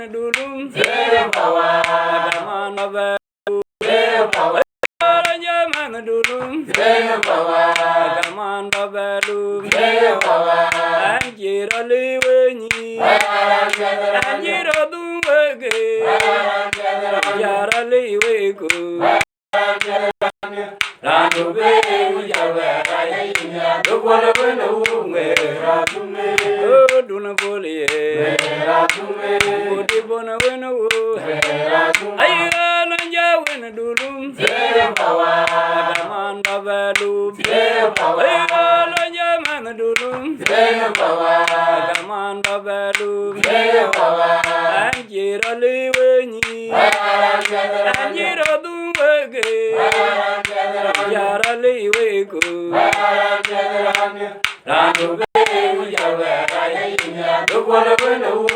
when dulum Agaman of Yaman dulum Agaman of and Jirali Winnie and Jiradum Yarali Wiku Ranu be Yaway, the one of a no oh, do not bully, put it on a window. Ayual and Yawin a dulum, Agaman Babalu, Ayual and Yaman a dulum, Agaman Babalu, and Jirali Winnie, and Jiradum. Yarali Wiku Ranu be Yaway, the one of a no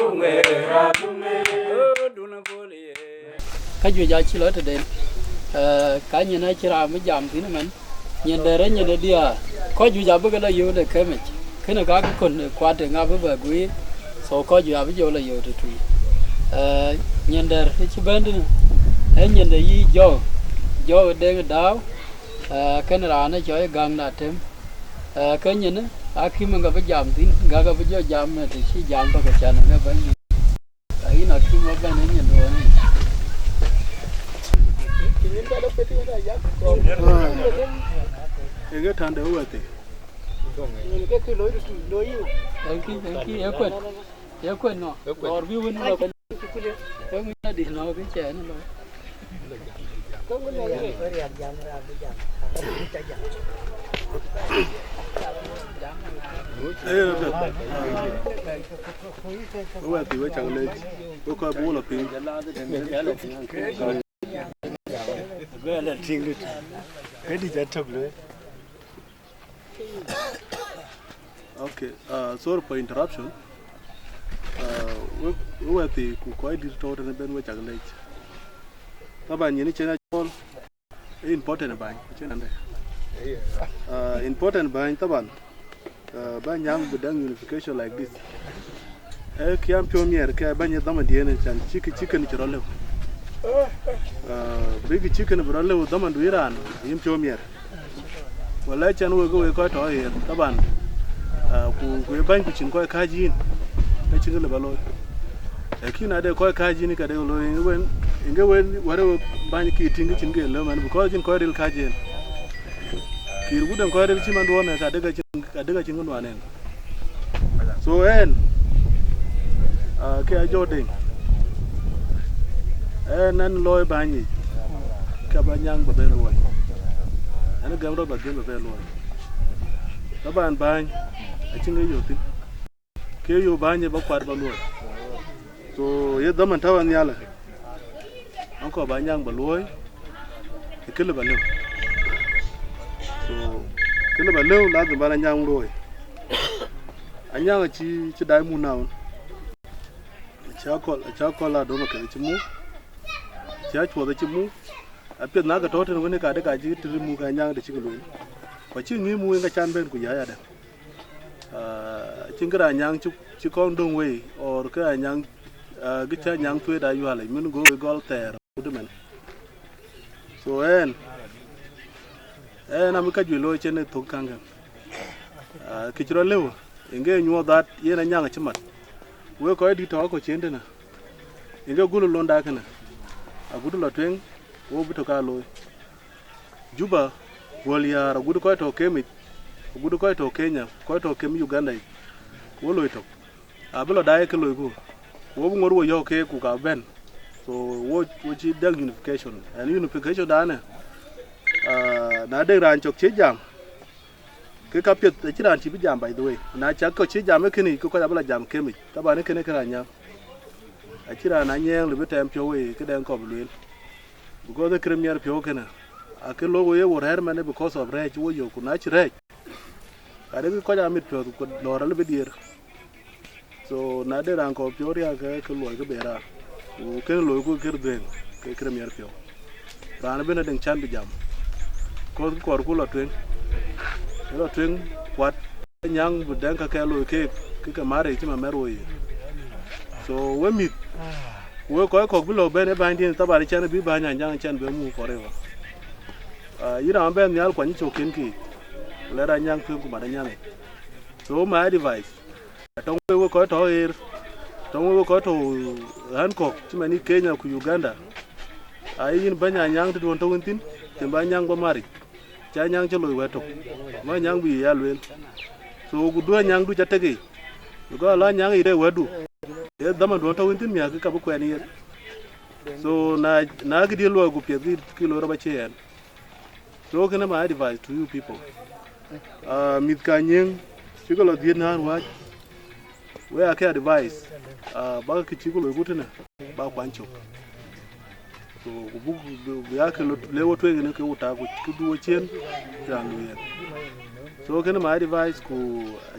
do not bully. Kajuja today. Kanya Chira Majam Tinaman, Yenderenya de Dia, Kojuja Bugala you the Kermit, Kinagakun, Quating Abba, so Koju Abijola you the tree. Yender, it's abandoned, and Yender Yi Joh Deng Dau, Canarana Joy Gang Atem Kanyan, Akim and Gabajam, Gagabajo Jam, she jam to the channel. I know Kim of an Indian. You get under what? Thank you. You could not. Or we wouldn't have a did not be channel. What the which I let look up all of you. Well, I think it. Where did that talk? Okay, sorry for interruption. We were the quite distorted and then which I late. Taban, you need to know important by important by Taban. Banyang the dung unification like this. Kiam Pioneer, Cabanya Damadian and chicken chirolo. Big chicken brother with Daman to Iran, in Pioneer. Well, let you know go quite all here. Taban, who bank which in quite Kajin, a chicken of a lot. A king at the quite Kajin, when in go when whatever bank eating it in Gilman because in Coil Kajin. He wouldn't quite a chim and one at a degaching on one end. So, Joh Deng and Loy Bany Cabanyang Babeloi and a gamble but game of Beloi. Taban Bany, I think you think. Kill you Bany about quite Baloi. So, you dumb and tower and yalla. Uncle Banyang Baloi, a kill of a low. So, kill of a low, like the Balanyang Loy. And young a chidamu now. Charcoal, I don't know if you move. Church for the chimu. I put Naga Totten when I got a gaji to remove a young the chicken. But you knew moving a chamber Kuyada. Chinkara young Chikon don't way or Kayang get a young tweet Ayual, you go with gold there. So, I'm a Kajulo Chene Tokanga. Kitchen Lew, and getting you that yen and young chimat. We quite did talk of Chendana. In the good Londakana. A good Latwing, over to Carlo. Juba, well, you are a good quite okay, a good quite okay, Kenya, quite okay, Uganda. Woloito. A bill of diaco. Woven over your cake, cook our ben. So, what is Deng unification? And unification, Dana. Nade Rancho Chijam. Kick up the Chiran Chibijam, by the way. Nachako Chijam, making Coca-Cola jam came. Tabanaka. Achira Anyang, the better Pioe, Kidan Coblin. Because the Premier Piokana. I can lower your Herman because of Rage, where you could not rage. I didn't quite admit to Laura Libidir. So, Nader Uncle Pioria, Kalua, who can look good then, Premier Pio. Ranabin and Chambijam. Called Corcula twin. You twin, what young would dank a calo cake, kick a marriage in a merrow. So, when meet we ko ko bilo bene bandi tabari chan bi banya nyang chan be mu forever ira ambe nyal kwani chokin ki lera nyang pe ku mada nyang so my advice tong we ko to here tong we ko to Hancock chimani Kenya ku Uganda yin banya nyang to don to wintin timba nyang ba mari cha nyang chelo weto ma nyang bi ya lwen so gu do nyang du jatege go la nyang ire wedu e dama don to wintin mi ka bu kwani so na gidi lo gu pe kilo roba chen so kana my advice to you people mit kanyeng chigolo dinan wa we ake advice ba ki chigolo gutuna ba kwancho so bu ya ke lewo to ngene ke uta ko tudu chen jangu yen so kana my advice ko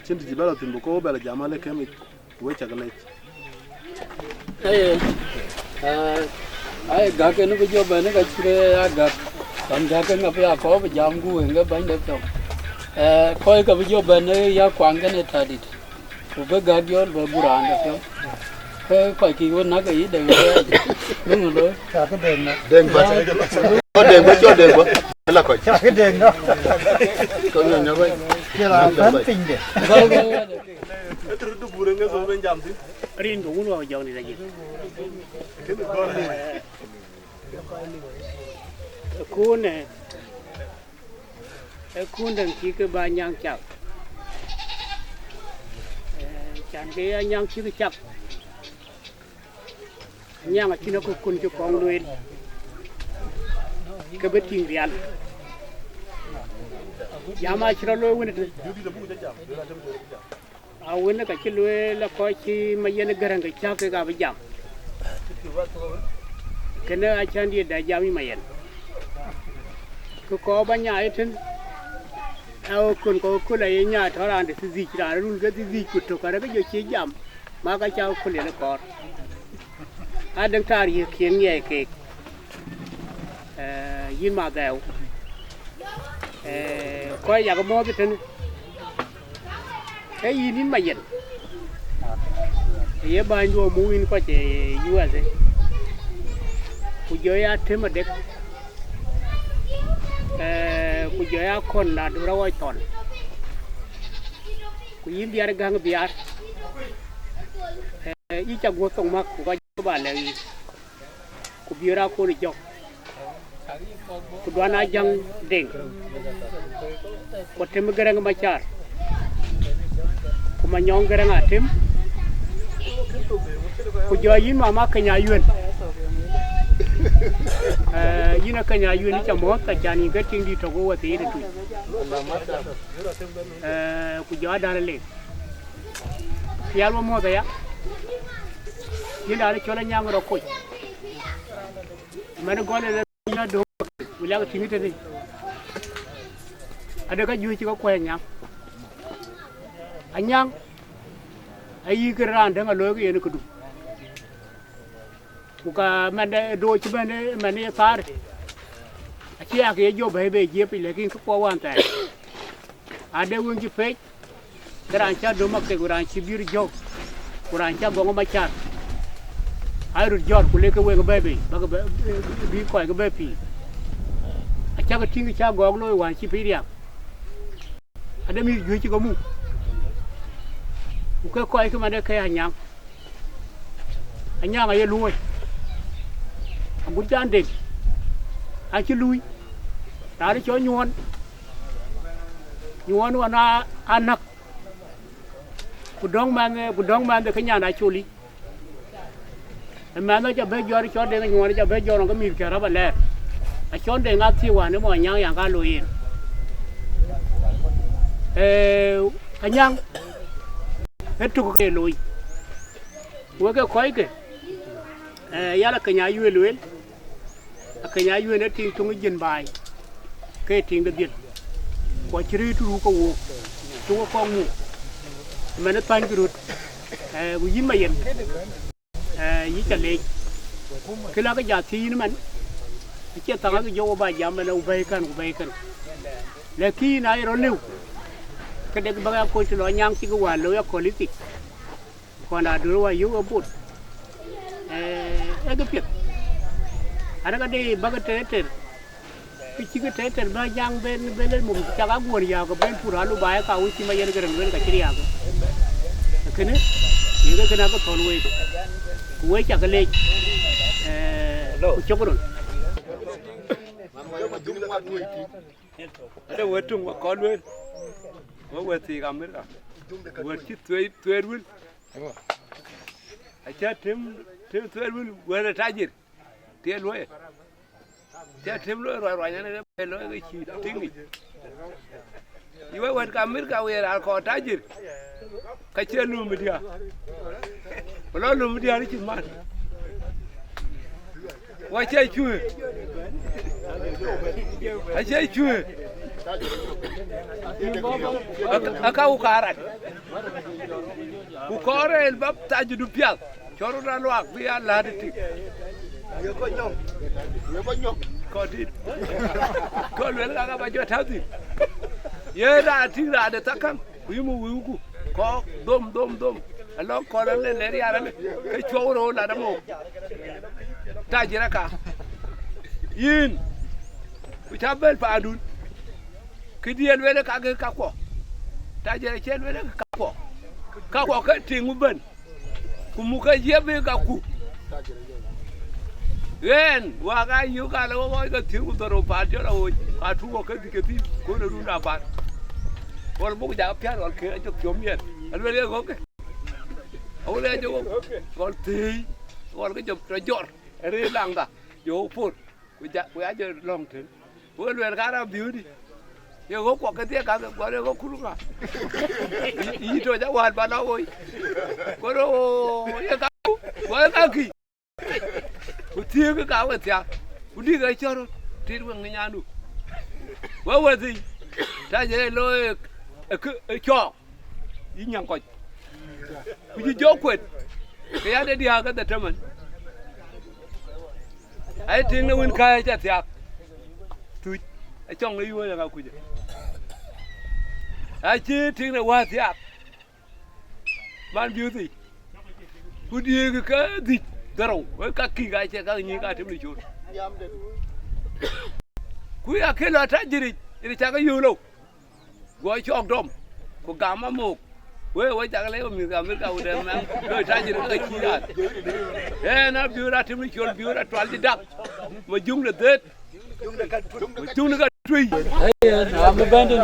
chin jibala timbo ko bela jamale kemi we chagale ai ga ke no jo ba ne ga chire aga tam ga ke ngapi a ko ba jam gu nga ba ne to ko ka bi jo ba ne ya kwang ke ne tadit ko ba ga yo ba buran da to ko ki won na ga yi de đúng rồi cha cái đèn đó đèn ba có đèn ba cho đèn ba là coi cha cái đèn đó có nhiều nhau vậy kia là bán tinh đấy vâng itu du burung nggak so ben jam sih rin cũng muốn vào dòng này là gì cuốn này cuốn đằng kia cái ba nhang chặt chẳng cái nhang kia cái chặt nhang ở trên nó có cuốn cho con nuôi cái bếp tiền rian giá mà chỉ là nuôi quên được quên cái chỉ nuôi là coi chỉ Mayen Garang cái cha cái bây giờ cái này anh chàng đi đại gia mi Mayen có bao nhiêu ấy trên con có lấy nhà thằng anh để gì chỉ là luôn cái gì cụt trục cái giờ chỉ giảm mà cái cháu con lấy nó còn đang cari khiến nghe cái yin mà đào coi nhà có mua cái thân cái yin Mayen cái bao nhiêu mua in có thể US ấy kujaya thêm một đợt kujaya con là đồ rau ton kuyin biar gang biar ít chắc vô tông mắc của các bạn là kubiara cô đi chọc kudwan ajang deng có thêm Garang machar kumanyong Garang atem kujayin mama kenya yun yina kanya yuni cha mota chani gating di to go wati de tu ku ja dara le fial mo mota ya yina le chola nyang ro ko man go le ya do wila ga timite de ada ka ju ci ko ko nyang anyang ayi gran da ngalo ga yen ko du kuka mane do chi mane far achia ke jo be je pi lekin ko wan ta ade won ji pe gran cha do mak te gran chi bir jo gran cha go ma cha ai ru jor ku le ke we go be ba bi ko go be pi acha ga ting cha go lo wan chi pi ria ade mi ju chi go mu ku ko ai ke mane ke anyang ai lui bút chan địch ai chứ lui đã đi cho nhuon là anak kudong man de kanya na chuli man nó cho bé gió đi cho đen nhuon cho bé gió nó có mì kẹo đó bật lẹ à cho đen ngắt thiêu à nếu mà nhang yang cá lùi anh nhang hết chục cái lùi với cái khói kì ya là kanya yue lùi kanya yue nó ting tung cái bài cái ting cái điện quả chiri tu có wo tu có con mu mà nó tan cái ruột cái gì Mayen gì chả lệ cái là cái giá thì nó mình cái tăng cái dâu ba giá mà nó vay cần là khi này rồi lưu cái đấy cái bác cô chỉ nói nhang chỉ có hoàn lối politics còn là đưa vào yếu ở bút cái việc anh cái đi bắt cái tết cái chi cái tết ba giang bên lên mùng chắc áp buồn giàu cái bên phụ nữ bài cả uống chi Mayen cái rừng bên cái gì à cái này những cái nào có thôn quay chắc cái lên chốc rồi ada wetung wa kolwen wa weti kamera weti tuer wil acha tem tuer wil wala tajir te loye cha tem loye ro nyane ne loye ga chi tingi iwe wet kamera we ra ko tajir ka che lu media lo lu media ri chi man wa che chu acha chu aka ukara ukore el bab tajudu pial choro na loak bi ala diti yo ko nyok ko dit ko le ga ba jo tawti ye ra ti ra de takam wimu wiku ko dom alo ko le ri ara le ke choro la da mo tajira ka yin utabel pa adun kidiel wele ka ge ka ko tajere chen wele ka ko ka tingu ben kumu ka yebe ka ku yen wa ga yu ka lo ko ka tingu doro pa jora ho ka tu ko ka diketi ko na ru na ba wal bu ja pya wal ke jo jom yen al wele ko ke ole jo ko ti wal ke jo jor re lang da yo put we are just long term. We will get a beauty. You go walk at the car, go Kuruka. You told that one, but now we go. What a key. Who take a cow with ya? Who did a choro? Did one Yanu? What was he? Tajay loy a chop. In young coach. Would you joke with? They had the Haga the German. I think the wind carried that yap. To a chong you and I could. I think the what yap. Man beauty. Who do you get the row? Well, Kaki, I check out you got him to shoot. We are killer tragedy in the Chaka Yulo. Go chong dom. Go gamma mo. Where was I with them? No tragedy like that. And I'll be at him, you'll be at 12 duck. But you the dead. You got tree. I'm abandoned. I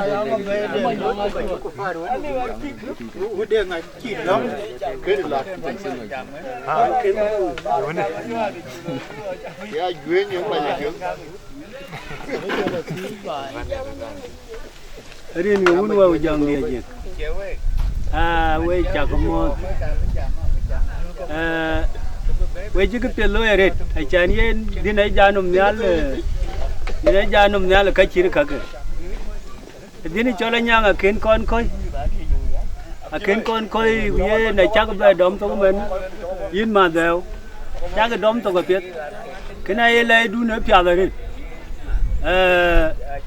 didn't know who was young again. We chak mo we ji ke lo eret a chan yen dinai janum nyal ka chir ka ke dini chola nyang a ken kon koi ye na chak ba dom to men yin ma deu chak dom to ka pet kena ye lai du na pya da ret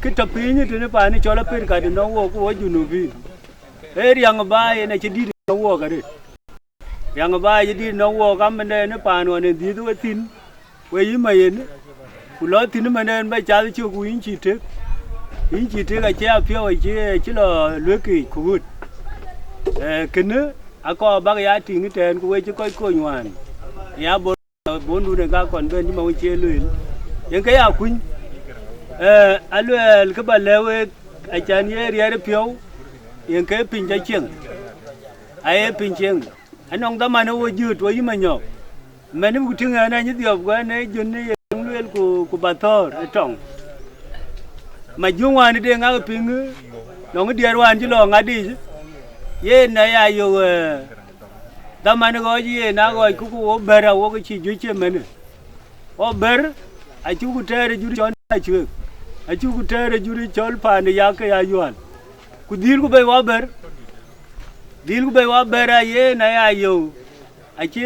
ke to pi ni ne pa ni chola pir ka de no wo ko ju nu bi yang ba ye na chi di no wo ka de yang ba ye di no wo ka men ne pa no ne di tu tin we yi ma yen ku lo tin ma ne ba cha chu ku yin chi te ka cha pyo chi lo lwe ki ku gut ken a ko ba ya ti ngi ten ku we chi ko nywan ya bo du ne ga kon ben ma we che lwe yen ka ya kun alwe ka ba lewe a chan ye ri pyo yen ke pin ja cheng ai pin cheng anong da mano wo jut wo yima nyok mani ku tinga na nyi diop ga ne jun ne lwel ku bator tong ma jungwa ni de nga pin no ngi diar wan ji lo nga di ye na ya yo da mano go ji na go ku wo bera wo ku chi ju che mani o ber a chu ku tere juri chon a chu ku tere juri chol pa ne ya ka ya yuan ku dil ku be wa ber ye na ya yo a che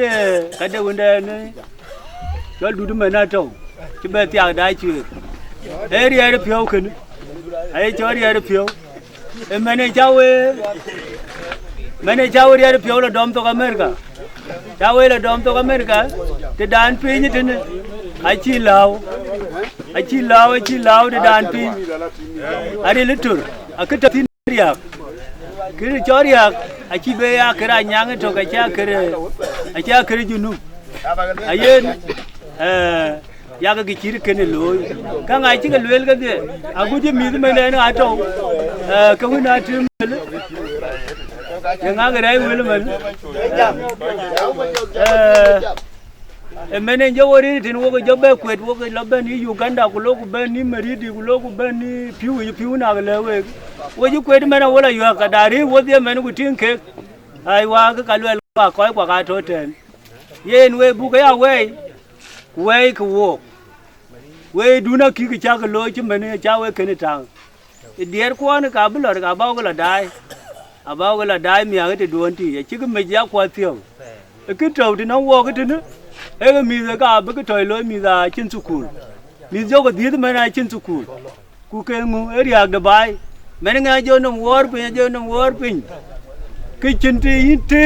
ka de wonde ne chol du me na to che be tia da chu e ri er pyo ken ai cho ri er pyo e mene chawe ri er pyo lo dom to America chawe lo dom to America te dan pi ni tin ai chi lao te dan pi ari litur akita tin riak kiri choriak achi be ya kira nyang to ka cha kiri junu ayen ya ga gichir kene loy ka ngai chi ga lwel ga de agu je mi me ne na to ka wi na tim ya nga ga dai wel man mene jo wori tin wo jo be kwet wo lo be ni Uganda ku lo ku be ni Meridi ku lo ku be ni piu na ga le we wo ji kwet mena wo la yo ka dari wo de men ku tin ke ai wa ka lwel ba ko kwa ka to ten yen we bu ga ya we ku wo we du na ki cha ga lo chi mene cha we ke ni tang dier ko ne ka bu lo ka ba ga la dai abaw ga la dai mi ga te don ti chi ga me ja kwa tio ke to ti no wo ga ti ne e ga mi ga ba ga toy lo mi ga chin su kul mi jo ga di me na chin su kul ku ke ngu e ri ak da bai me nga jo no wor pin ke chin ti yin te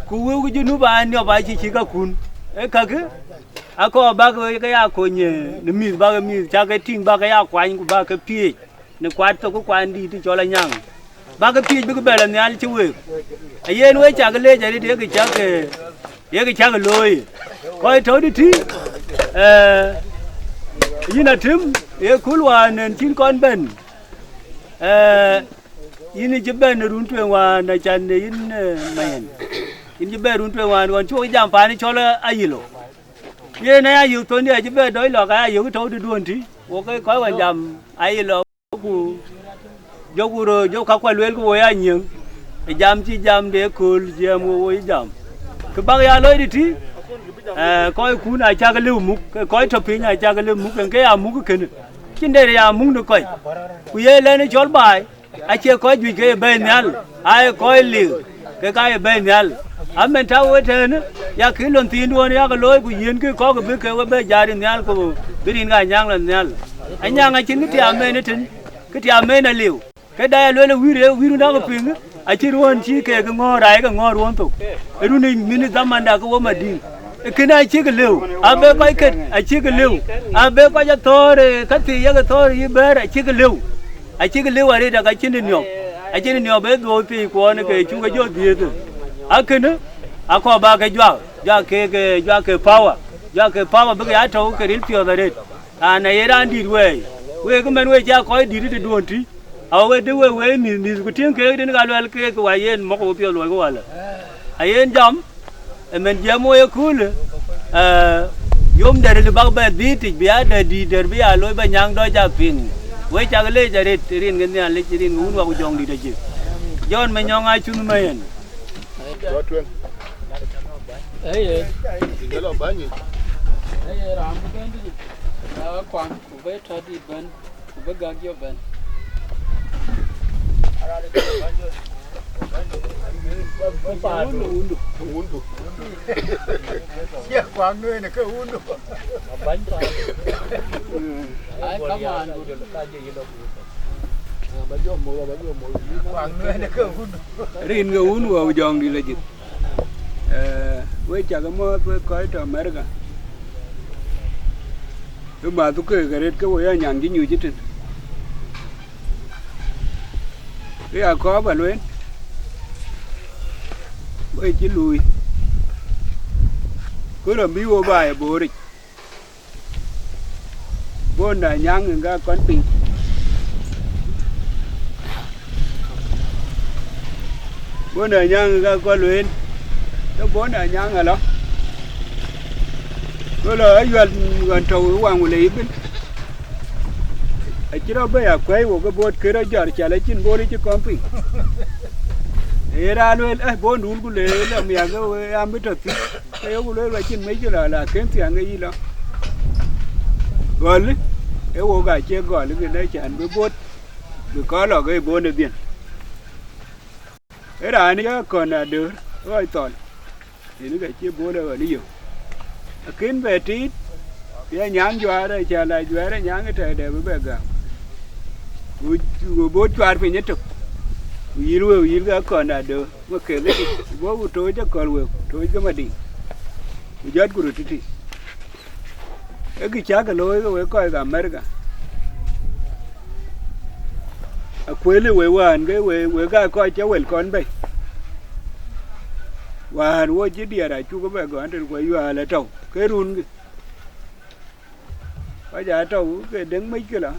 ku wo ga ju nu ba ni ba chi ga kun e ka ke ako ba ga ya ko nye ni mi ba ga mi cha ga ting ba ga ya kwa ku ba ka pi ni kwa to ku kwa ndi ti cho la nyang ba ga pi bi ga ba la nyal chi we ayen we cha ga le ja ri de ga cha ke ye ga cha ga loi ko to di ti yina tim ye kulwa nen chin kon ben yini je ben run twen wa na chan ne yin mayen yin je ben run twen wa kon chu jam pa ni cho la ayilo ye na ayu to ni je ben doi lo ka ayu to di duon ti wo cái ko wa jam ayilo ku jo ka kwa lwel ko ya nyen jam chi jam de kul jam wo jam ke ba ya lo di ti ko ku na cha ga lu mu ko to pi na cha ga lu mu ke ya mu ke ne chin de ya mu no ko ku ye le ni chol bai a che ko ju ke be nyal ai ko li ke ka be nyal a men ta wo te ne ya ki lon tin do ya ga lo ku yin ke ko be ke be ja ri nyal ko bi rin ga nyang la nyal a nyang a chin ke ti a me ne tin ke ti a me na liu cái đây luôn là viru đó cái phim á chỉ ruộng chỉ cái ngõ rai cái ngõ ruộng tục rồi này mình zaman đã có mà đi cái này chỉ cái liu à bé coi cái chỉ cái liu à bé coi cho thôi cái gì cái thôi như bé chỉ cái liu ở đây là cái trên nền nhỏ bé đôi phi của nó cái chúng cái gió gì đó à cái nữa à có ba cái gió cái power bây giờ ai thâu cái riêng rồi đấy à này ra đi về cái mình về cha coi đi thì đuổi đi awe de we mi ku tin ke de ga lo ke ko yen mo ko pio lo ko wala ayen jam men jamo e kul yom der le bag ba di ti bia de di der bia lo ba nyang do ja pin we cha le ja re rin ngen ya le rin ngun wa ku jong di de ji jon me nyong ai chun mayen lo ba ni ram ben di kwang ku be ta di ben ku be ga gyo ben undu ya kwang nuôi này cái undu bánh to ai come on kwang nuôi này cái undu rin ga un wa jong di la jit we cha ga mo ko to America tu ba tu ke ga ret ke wo ya nyang ji nyu ji tin cái có bà luôn bây chỉ lùi cứ làm bí vô bài bố địch bố này nhang người ta con pin bố này nhang người ta con luyện nó bố này nhang rồi đó bố là ở gần trầu hoàng của lý bên chỉ đó bây giờ quay một cái bột kia đó giờ trả lại chín bột đi chứ con pin ra luôn bột đủ cũng lấy là miệng cái em biết được cái ông lấy là chín mấy chứ là kém tiền cái gì đó gọi lấy cái ông gái chơi gọi lấy cái đấy chán với bột được có là cái bột này tiền cái này nó còn là được rồi toàn thì nó cái chơi bột đâu ở đi nhiều kiến về trí cái nhang doa đây trả lại doa đây nhang cái trời đẹp với bè gà bố choát phải nhất thực yir ga còn là được mà kể cái bố của tôi chắc còn vừa tôi cái mà đi giật của tôi thì cái cha cái lối cái coi cả America quê lên quê hoàn cái quê cái coi cháu quê con bay và rồi chỉ đi ra chú có bé còn trên quê hoàn là trâu cái run cái bây giờ trâu cái đứng mấy cái là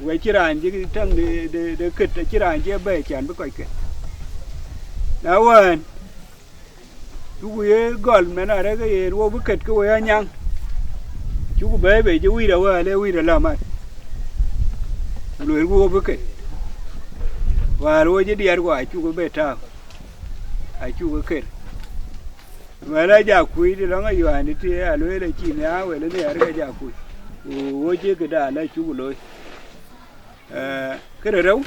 quê chỉ ra chỉ thằng để kịch chỉ ra chỉ bé chán với coi kịch nào hoàn chú quê gọi mẹ nào đấy cái rồi với kịch cái quê Anyang chú có bé về chú quy đâu à leo quy là làm ai luyện vô với kịch và rồi chỉ đi ra chú có bé tao chú có kịch mà lại giả quỷ thì nó ngay vào thì lối là chỉ nhá vậy là để cái giả quỷ ôi chứ cái đà này chú có lối cái đó đâu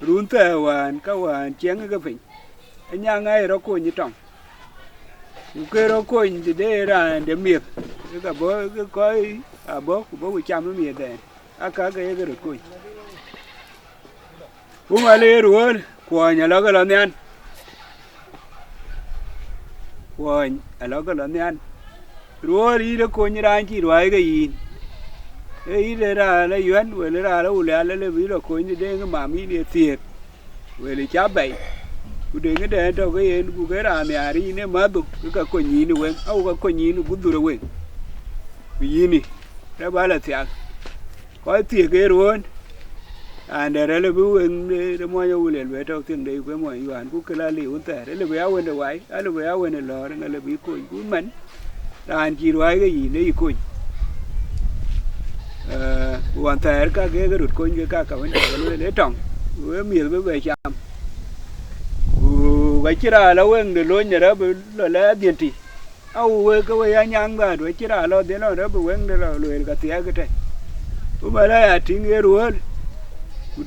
run tè hoàn các hoàn chén cái phình anh nhang ngay đó coi như trọng cái đó coi thì để ra để miệt cái bố cái coi bố của chăm nó miệt đấy cái được coi cũng mà lấy rồi qua nhà nó cái lần này qua nhà cái lần này rồi đi đó coi như ra chỉ rồi cái gì ấy là yuan rồi là ule là ví dụ coi như đây cái mà mi đi tiệt rồi là chả bậy để cái đấy đâu cái cái ra mẹ đi nè mà được cái coi nhìn nó quen cái coi nhìn nó cũng được quen vì gì đó bảo là thiệt có tiệt cái rồi để là bố anh để mua nhau liền về đâu tiền đây với mọi yuan cũng cái là liều tệ đấy là về áo quên được vậy là về áo quên là nó là bị coi cũng mến anh chỉ nói cái gì đấy coi hoàn thành các cái đột coi cái các vấn đề để trồng với miền với về chạm vậy chứ là lâu anh được luôn nhà đó là lấy tiền tỷ cái vậy anh nhang và rồi chứ là lâu thế nào đó bữa anh là lười cả tiếng cái này mà là tiếng nghe rồi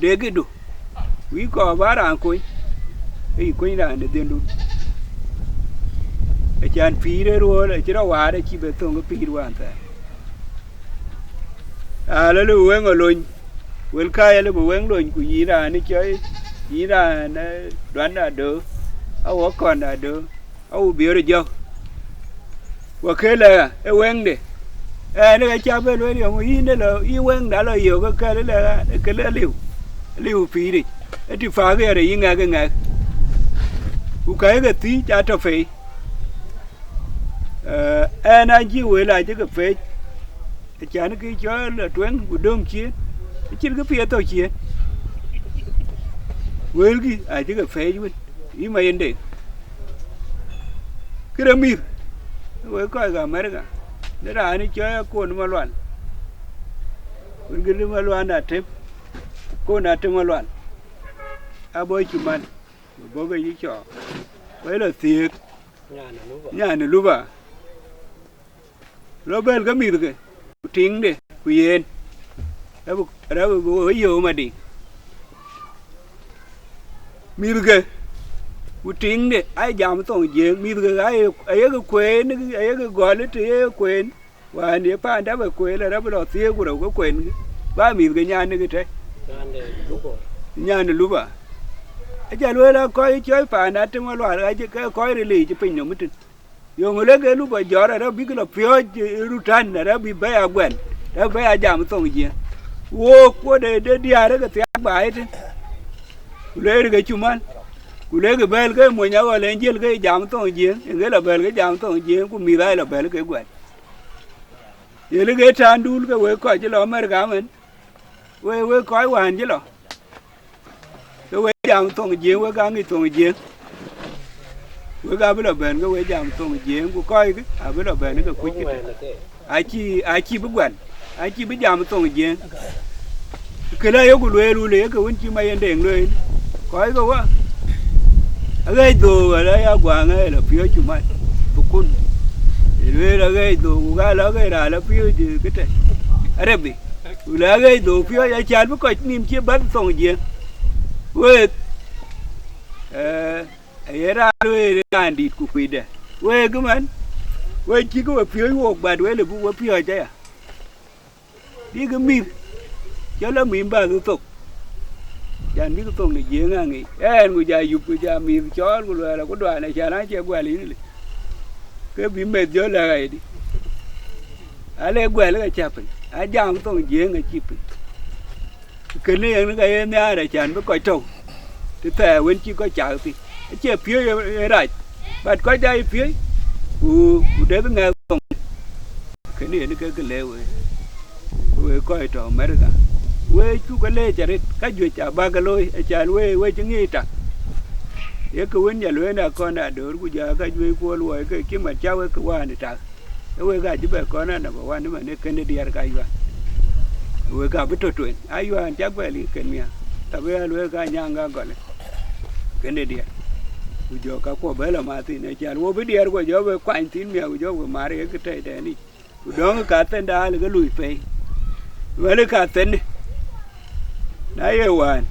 để cái đủ quý cò bá đàn coi cái coi là để tiền đủ cái chân phí đấy rồi là chứ đâu hóa đấy chỉ về tông cái phí rồi anh ta là lưu quên ở luôn quên khai là quên luôn của gì là nó chơi gì là nó đoán là được có còn là được biểu được chưa và cái là quên đi nó cái cha bên với điều ý đó là ý quen đã là nhiều cái đó là cái là liều phí đi thì phá cái này nghe cái ngày cái tí cha cho phí anh chỉ quên lại chứ cái phí chả nó cái cho là tuyến của đông chiến chỉ cái phía tàu chiến với cái chứ cái phê chứ ý mà yên định cái đó mì với coi cả mấy cả để là anh chơi con mà loạn cái mà loạn là thêm con là thêm mà loạn bơi chụp man bơi cái gì cho với là thiệt nhà này lúc à nó bên cái mì được tiếng đi quyền đó bố vô mà đi mi cái tiếng đi ai giảm tổng diện mi cái ấy cái quyền ấy cái gọi là thế quyền và nếu pha đã về quyền là đã bắt đầu tiêu của đầu có quyền ba mi cái nhà này cái thế nhà này lúc à giờ luôn là coi chơi pha đã trong loại cái coi để lì cho pin nó mới tin yo người lấy cái lúc bây giờ là đó biết cái là phiếu rutan là đó bị bé à quen đó bé à giảm tổng gì ô qua để đi à đó cái tiếng bài thế lấy cái chum ăn lấy cái bel cái mồi nhau lên trên cái giảm tổng gì cái là bel cái giảm tổng gì cũng mì đây là bel cái quen giờ lấy cái tràn đun cái quế coi chứ lo mấy cái mình quế coi hoàn chứ lo cái quế giảm tổng gì quế cái tổng gì với cái là bền cái giảm tổng diện của coi cái với là bền cái cuối cái ai chi bất quản ai chi biết giảm tổng diện cái này của lùi cái vấn chi Mayen đèn lùi coi cái quá cái đồ ở đây Akuang này là phía chúng mày phục quân lùi là cái đồ cái là cái là phía cái này Arab đi là cái đồ phía ai chán với coi niệm chia bắt tổng diện với era rồi anh đi cụ quỳ đấy, vậy cơ mà, vậy chỉ có phiếu hoặc bài vậy là vụ phiếu chứ à, đi cái mìm, cho nó mìm ba cái tục, chẳng biết cái tục này dễ ngang nghỉ, người già dục người già mìm chó là có đoàn này chả nói chơi qua lý này, cái mìm mệt dữ là cái đi, ale gwele ga chapin a jam to je nga chipin kene yang ga ye nya ra chan ba ko to te ta wen chi ko cha ti che pye ra bat ko dai pye u de nga to kene ni ka le we ko to America we chu ka le charit ka ju cha ba ga loi cha we chingi ta ye ko wen ya le na ko na do ku ja ka ju ko lo ke ki ma cha we ko wa ni ta we ga ji ba ko na ba wa ni ma ne kene diar ka yu we ga bito tuen ayu an cha ba li ken mia ta we lo ga nya nga go le kene diar u jo ka ko ba la ma ti ne cha wo bi diar ko jo we kwan tin mia u jo we ma re ke te de ni u dong ka ten da le ga lui pe we le ka ten na ye wan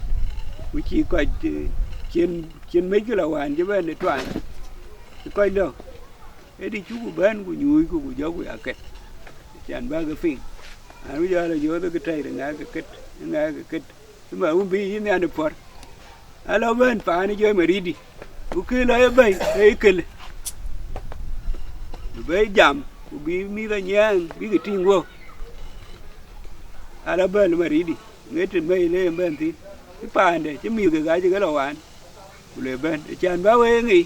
u chi ko chen mấy cái là hoàn chứ bên này toàn coi đâu thế đi chú của bên của nhùi của gió của kẹt chán ba cái phim bây giờ là vô tới cái trai là ngay cái kết nhưng mà ông bị như anh được phật alo bên phải nó chơi mà đi ok lấy bay đấy kêu bay giảm của bị mi ra nhang bị cái tiếng vô alo bên mà đi nghe trên bay lên bên thì cái bàn này chứ miêu cái gái chứ cái đầu ăn le ben chan ba we ngi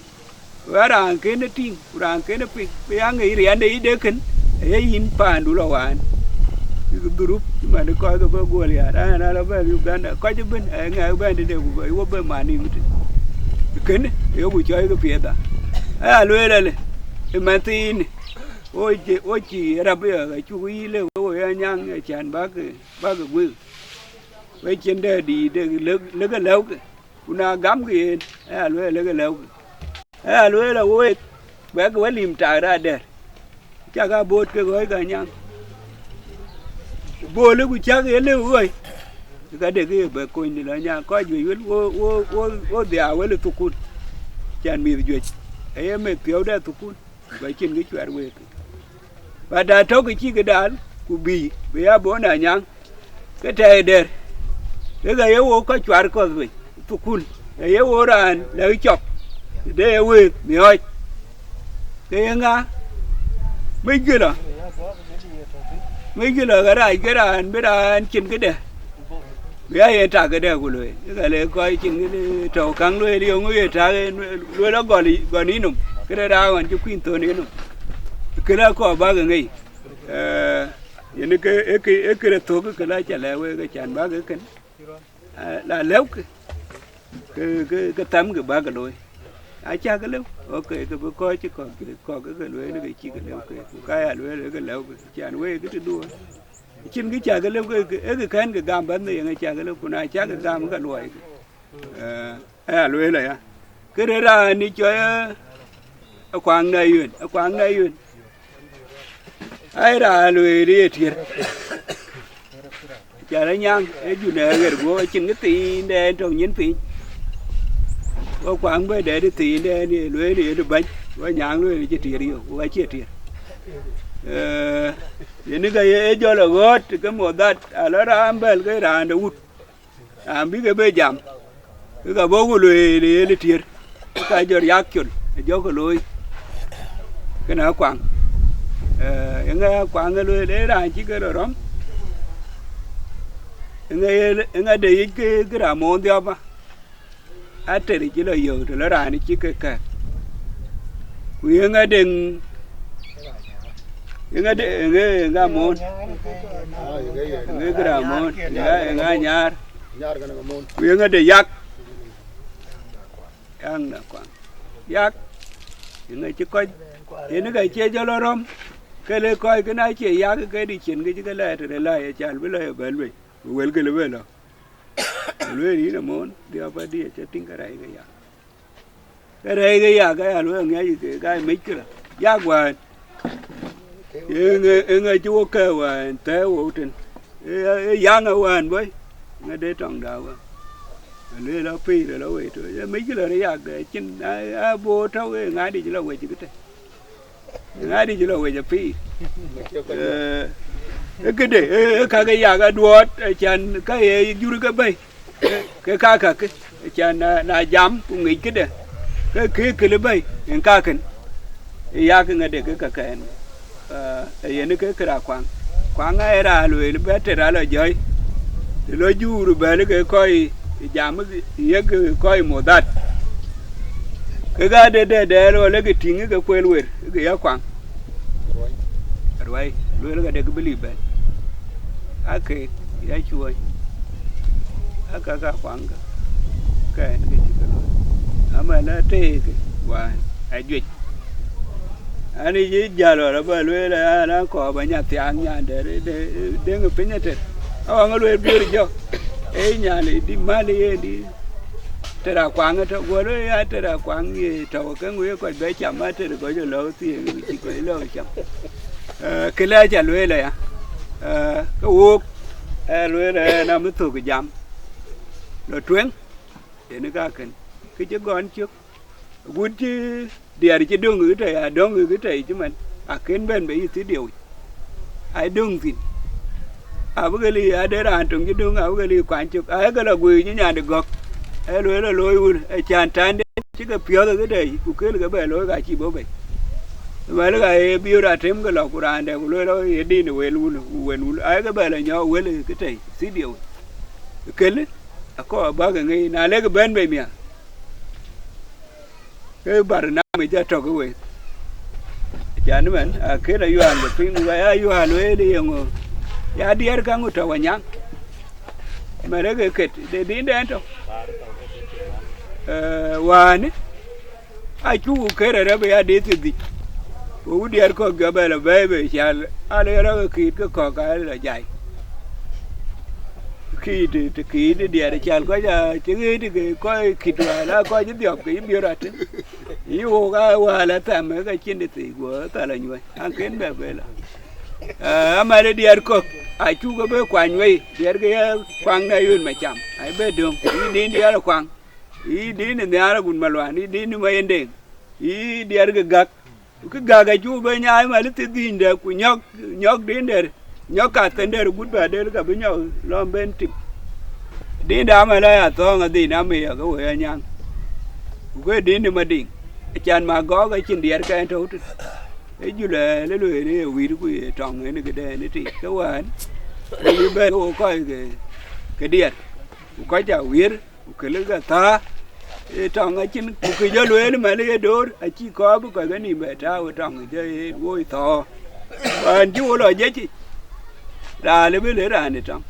wa ran ke na ting ran ke na pi pe ang ngi ri ande de ken e yin pan du lo wan cái group mà nó coi cái bơ gua liền đó là nó về Uganda coi chứ bên ngày bên thì đều vậy qua bên mà đi cái này yêu buổi chơi cái phía đó lùi lên thì mà tin ôi chị ra bây giờ cái chú ý lên ôi Anyang chán bác cái vui với trên đây đi lấy cái lâu kuna gắm cái lùi lấy cái lâu lùi là ôi bé cái lim trà ra đây chắc cái bột cái gói cái Anyang bố lấy cái chắc cái lâu rồi cái để cái bề coi này là nhà coi gì vậy ô đèo với là tụt cún chán mì rồi em mới tiêu ra tụt cún vậy trên cái chuyện vậy và đã thấu cái chi cái đàn của bì bây giờ bố này Anyang cái thề đẹp cái yêu có chuyện có gì tụt cún yêu ra lấy chọc để về mì ơi cái ngã mấy cái đó cái đàn bây giờ anh trên cái đè bây giờ trả cái đè của lưỡi cái này coi trên cái trầu căng lưỡi đi ông ấy trả lưỡi đó gọi ní nùng cái đó đào anh chú quên tôi ní nùng cái đó có ba cái gì những cái thô cái lá chả lẽ cái chán ba cái là léo cái tấm cái ba cái lưỡi ai cha cái léo ok cái bữa coi chứ còn cái lưỡi nó cái chi cái léo cái lưỡi cái léo cái chán quê cái đua trên cái chả cái léo cái khen cái gam bắn này ngay chả cái léo còn ai chả cái gam cái lưỡi lưỡi này cái đấy ra đi chơi Akuang này yun ai ra lưỡi đi thiệt chả lấy nhang cái chuyện này cái bữa trên cái tì đen trong nhẫn phi Akuang bây để tì đen đi lưỡi đi được bánh với nhang lưỡi đi thiệt đi với chia thiệt ini cái cho là gót cái một đất là ra bel cái ra nó út biết cái bây jam cái bố của lưỡi đi thiệt cái giờ yak chun cho cái lưỡi cái nào Akuang Akuang cái lưỡi để ra chỉ cái đó ngay để cái ra môn đi apa ate đi chỉ là nhiều rồi nó ra chỉ cái quý ngay đừng ngay môn ngay cái ra môn ngay nhar quý ngay để yak ăn là Akuang yak ngay chỉ coi thì nó cái chơi cho nó rom cái này coi cái này chơi yak cái đi chuyện cái này rồi lại chán với lại bền vậy quên cái lưỡi nào lưỡi đi là món đi apa đi chơi tính cái này cái lưỡi nghe gì cái mấy cái yak hoài người chú ok hoài té vô trên giang ở hoài với nghe để tròn đầu lưỡi nó phi rồi nó về rồi mấy cái lưỡi yak để trên vô trâu ngay đi chỉ là về chỉ cái ngay đi chỉ là về chỉ phi cái để cái yak cái đuột chăn cái duri cái bay cái chăn na jam cũng nghĩ cái đấy cái lưỡi bay cái cái yak cái để cái yene ke kra kwang ai ra lwe be te ra la joy lo juru be ke koi jam ye ke koi modat ke ga de lo le ke tingi ke kwel wer ke ya kwang roi lo ga de ke beli be ake ya chuoi aka kwang ka ke ti ko ama na te ke wa ai duyệt ani ji jalo la ba lwe la na ko ba nya tiang nya de ngi pinyete awa ngalwe bir jo e nya ni di mali e di tera kwang to go le ya tera kwang ye to ke ngwe ko be cham ma te ko jo lo ti ki ko lo cham ke la ja lwe la ya ko wo lwe la na mu tu ke jam lo twen e ni ka ken ke je gon chuk gut chi địa chỉ đường người trời à đường người trời chứ mình à kiến bên bị thứ điều ai đường gì à bữa cái gì à để ra trong cái đường à bữa cái gì quan trọng ai cái là quỳ như nhà được gọt ai lối là lối ai chán chán đấy chứ cái phiếu cái đấy cũng cái là cái bề lối cái chỉ bố bề mà nó cái Bior ra thêm cái lọc của anh đây lối đó đi nữa quên ai cái bề là nhỏ quên là cái trời thứ điều cái đấy có ba cái ngày nào lấy cái bên bề miệng cái bà nó mới ra trâu cái quỷ, chả nữa mình cái là Ayual được phim người Ayual ấy đi ông, ya đi ở cang trâu Anyang, mà đấy cái để đi đến đâu, hoàn ai chú cái này bây giờ đi từ đi, bố đi ở có cái là về chả, ai lấy ra cái có cái là dài. Khi thì đi ở chăn coi giờ chứ cái coi kịch là coi chứ được cái Bior ra thế, yêu cái là tham cái chuyện đấy của ta là như vậy, anh kiến về là, mà đi ở có, ai chú cái bê quàng vậy, đi ở cái quàng này luôn mà chậm, ai bê đường, đi ở quàng, đi nên là cũng mà loạn, đi Mayen đeng, đi ở cái gak cái chú bên nhà mà nó đi đến cũng nhóc đến đây. Nhớ cả tên đây cũng về đây cả với nhau làm bên trịch đi đám mà đây à to đi đám mì ở cái hội Anyang cái đi mà đi chăn mà có cái chuyện điện cái đâu ấy như là lấy lười đi vì nó quỳ tròn cái đây nó trị cái hoàn đi bên ô coi cái điện coi chào wir cái lưỡi cái ta tròn cái chuyện cái gió lưỡi mà lấy đồ chỉ có cái này mà trao tròn cái vui to còn chú lo dễ chứ ra lấy biết lấy ra này trong,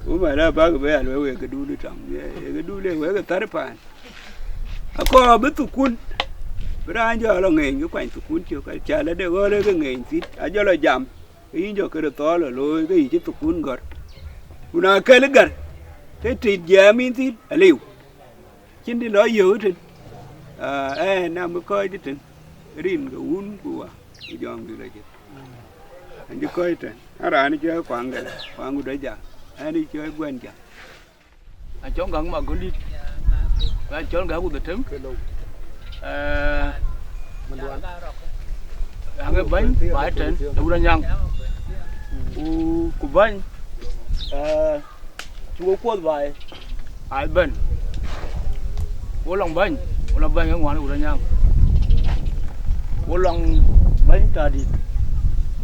cũng phải là bác về lấy cái đu đi trong, cái đu lấy cái tát pan, có biết tụ cún, ra giờ là nghề cái quanh tụ cún chưa cái chả là để gọi lấy cái nghề gì, giờ là giảm, cái giờ cái to là lôi cái gì chứ tụ cún gọt, una cái lấy gọt, thế thì giảm in thì liu, chính đi nói dữ thì, nam mới coi chứ, rin cái uốn của cái dòng gì đấy chứ. Anh coi thế, anh chơi quảng của đấy giờ, anh chơi quen chưa? Anh chọn gần mà cũng đi, anh chọn gần của thím, anh cái bánh bãi trên, đủ đa nhang, của bánh, chúa quất vài, ai bên, của lòng bánh ở ngoài đủ đa nhang, của lòng bánh trà đi.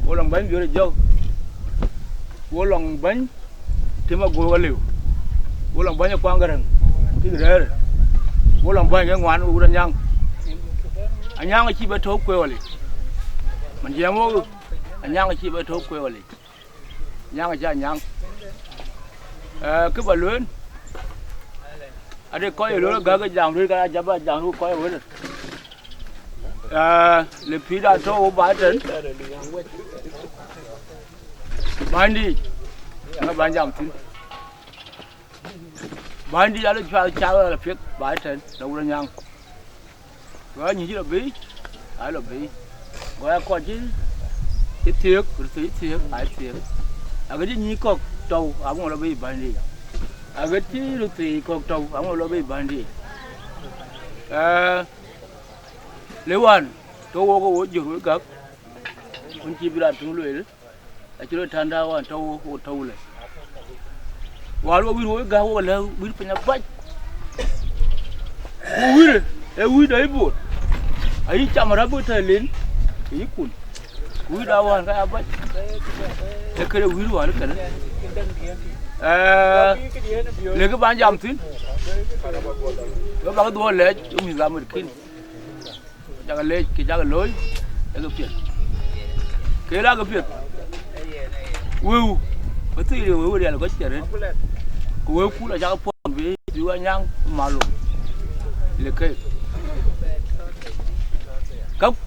Vô lòng bánh vừa được vô lòng bánh thì mà vô liều vô lòng bánh Akuang Garang cái đấy vô lòng bánh cái ngoan u Anyang Anyang chỉ biết thấu quê vậy mình chỉ muốn Anyang chỉ biết thấu quê vậy Anyang là Anyang cái bà lớn ở đây coi lớn cái dòng đi cái dòng luôn coi vậy le phi đã thấu bãi trên bán đi, bán giảm tin. Bán đi là cháo là phiết bãi trên, đâu ra nhang. Gói như thế là bí, ai là bí. Gói có chứ, ít thiệt, rồi thiệt, ai thiệt. Cái gì như cọc trâu, ông là bí bán đi. Cái gì rồi thì cọc trâu, ông là bí bán đi. Nếu anh, tôi có uống nhiều với các, anh chỉ biết làm chúng lười đấy. Achuoth than đau anh trâu này, vào lúc biết hối gạo là biết phải nhập bách, biết đấy buồn, ấy chạm mà đã biết thời lính, ý cùn, quý đau hơn cái abách cái đó quý luôn cái đó lấy cái bán giam tin cái bán đua lệ chúng mình làm một kinh jangan lệ cái jangan lối cái việc cái là cái việc betul dia dia là có chuyện đấy cú là jangan pun với dua Anyang malu lekei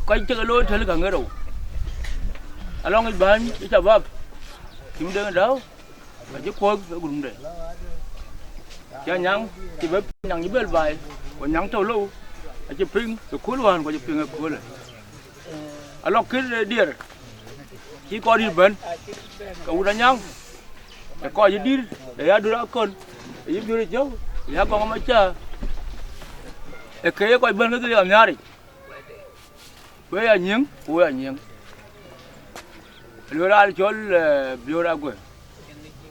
cái chơi lối thế là cả người đâu along cái ban cái chả vấp chúng đừng đâu phải giúp quân phải cùng để cho Anyang thì với Anyang như bên vài còn Anyang trâu lâu chỉ pin rồi cuốn hoàn còn chỉ pin cái cuốn này along cái địa chỉ có đi bên cậu đã Anyang để coi gì đi để đưa ra con để giúp đưa cháu để con mà chờ để cái coi bên cái làm nhà đi với Anyang đưa ra Chol Bior ra quê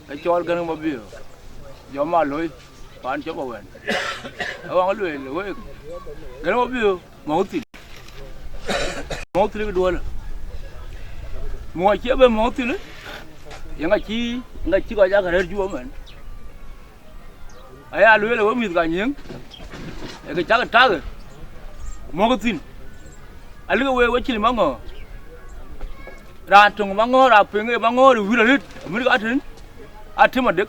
cái Chol Garang mà Bior gió mà lôi bán cho bảo vệ ông ấy lôi Garang mà Bior máu thịt cái đuôi mua chiếc bên máu thịt đấy yang chi gọi ra cái này chúa mình ai lôi là có mít cái nhang cái chắc cái trắng máu thịt anh lôi cái chili mango ra trồng mango ra phơi cái mango rồi vứt lên mới có ăn thêm mà được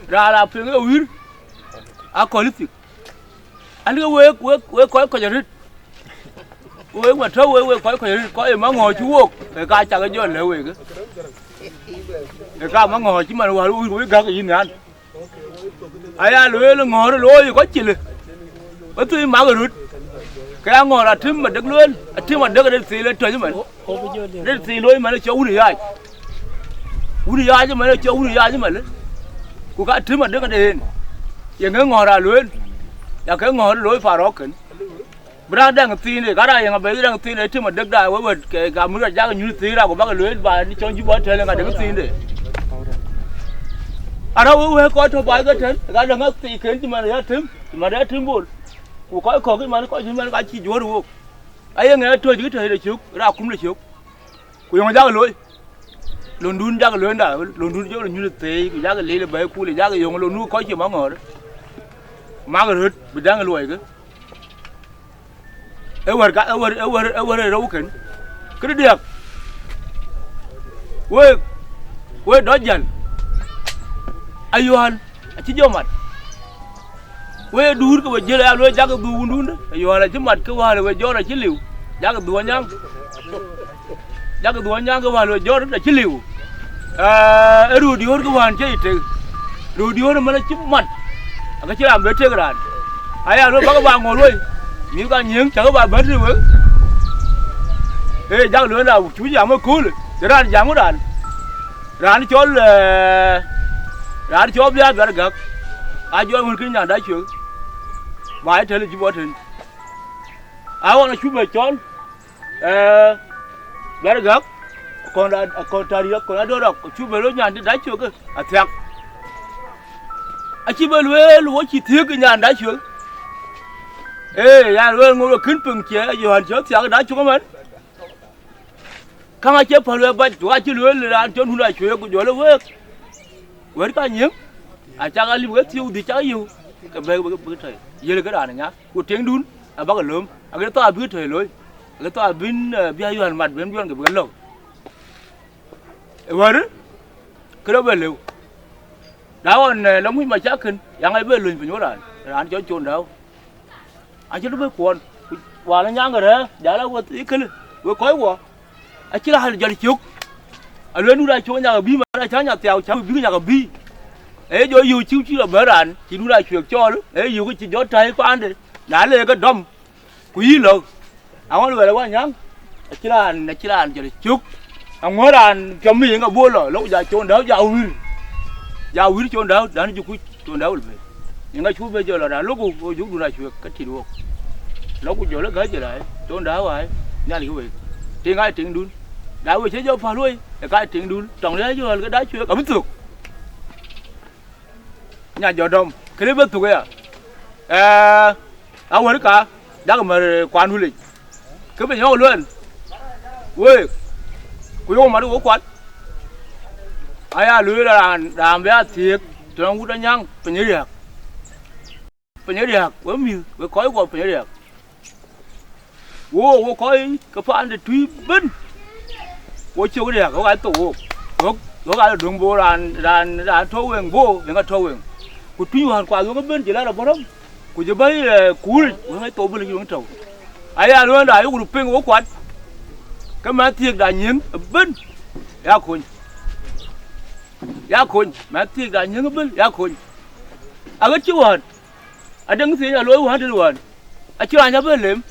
ra phơi cái vứt Akol-Tardit anh cái coi rồi quê mà thâu coi mango chú cái cá chả cái gì là quê cái cá mango chỉ mà quê gác cái gì nữa ai lôi là ngò lôi có chili có tôi mang cái rút cái ngò là thêm mà được luôn thêm mà được cái xì lên trời chứ mình cái xì lôi mà nó cho uống chứ mà nó cho uống chứ mà của cái thêm mà được cái đền vậy cái ngò là luôn và cái ngò lôi phá rõ kín bữa đang xì này cái này yang bây đang xì này thêm mà được đại với cái mũi ra cái như xì ra của bác cái lôi và đi cho chú bớt trời là cái được xì này à đâu coi thôi bài cái thế cái đang xì kín chứ mà để thêm buồn của có cái mà nó có nhưng mà nó chỉ chúa được ấy nghe tôi chứ thời để chúc ra cũng được chúc của ông ra cái lối lồn đun ra cái lối đã lồn đun chỗ là như thế cái ra cái lấy là bé cu là ra cái dùng lồn đun có chỉ mang ngờ đó mang cái rớt bị đang cái lối cái over đâu cái được quê đó dần Ayual chỉ cho mặt quê đun cái bây giờ là lối giá cái đun đó Ayual là chỉ mặt cái hoa là bây giờ là chỉ liu giá cái đun Anyang cái hoa là giờ là chỉ liu rồi đi hơn cái hoa chơi thì rồi đi hơn mà nó chỉ mặt cái chỉ làm bể chơi cái đàn ai rồi bác bạn ngồi luôn những cái nhướng chẳng có bạn bể rồi ê giá lứa nào chú giảm mới cú rồi để ra giảm cái đàn ra nó cho là ra nó cho bia bia gật ai cho mình cái nhà đá chuyện bài thế là chỉ bỏ thìn áo nó chú về chón bia gật còn Akol-Tardit còn đâu đâu chú về lối nhà đi đá chuyện cơ thiệt chỉ về lối chỉ thiếu cái nhà đá chuyện ê ya lối ngồi kín pừng chế giờ hành chớ thiệt đá chuyện của mình khang chế phải lối bắt chúa chỉ lối là chọn hùn lại chuyện của chúa là với cái nhím chắc là liu cái tiêu thì chắc yêu cái về cái thời giờ là cái đàn này nhá của tiếng đun bác cái lớn cái to biết thời lối cái to bên bia mặt bên cái lồng vậy đó cái đó về liu đó là nó mới mà chắc hơn yang ấy về lùi phải nhớ rồi anh cho chôn đâu anh cho nó về quần quả nó nhang rồi đấy đã là qua tí cái vừa cối quá anh chỉ là hai giờ đi chụp anh lên nuôi chỗ nhà bí mà anh cháu nhà tèo cháu bí nhà bí ấy rồi yêu chiếu chỉ là bữa đàn chỉ nuôi chuyện cho đó ấy yêu cái chuyện gió trái có ăn đấy đã lên cái đầm quý lợn ông nói về là quá nhang chỉ là anh giờ đi chụp ông nói đàn cho mình cái bua rồi lúc giờ chôn đó giàu quý chôn đó đã nó chôn đó rồi những cái chú bây giờ là đã lúc cô chú nuôi chuyện cái gì được lúc cô giờ nó gửi về lại chôn đó rồi nhà thì cái việc thì ngay tiếng đun đã về chế cho phá lui cái tiếng đun trồng đấy chứ cái đá chưa có biết được nhà giò đông cái đấy biết được áo quần cả đã mà quan du lịch cứ phải nhau luôn we ku yo ma do kwat aya lu la ram ya thiek trong u Anyang penyeriak we mi we koi go penyeriak wo koi ka fa ande tui ben wo chu riak go ga to go ga dung bo ran tho wen bo nga tho wen ku tui han kwa go ben chỉ là borom ku je bai ku we to ben ju tho aya lu da yu ping wo kwat ka ma thiek da nyin ben ya kun ma thiek da nyin ben ya kun a ga chu han a dang si ya lo han de wan a chu an ya ben lem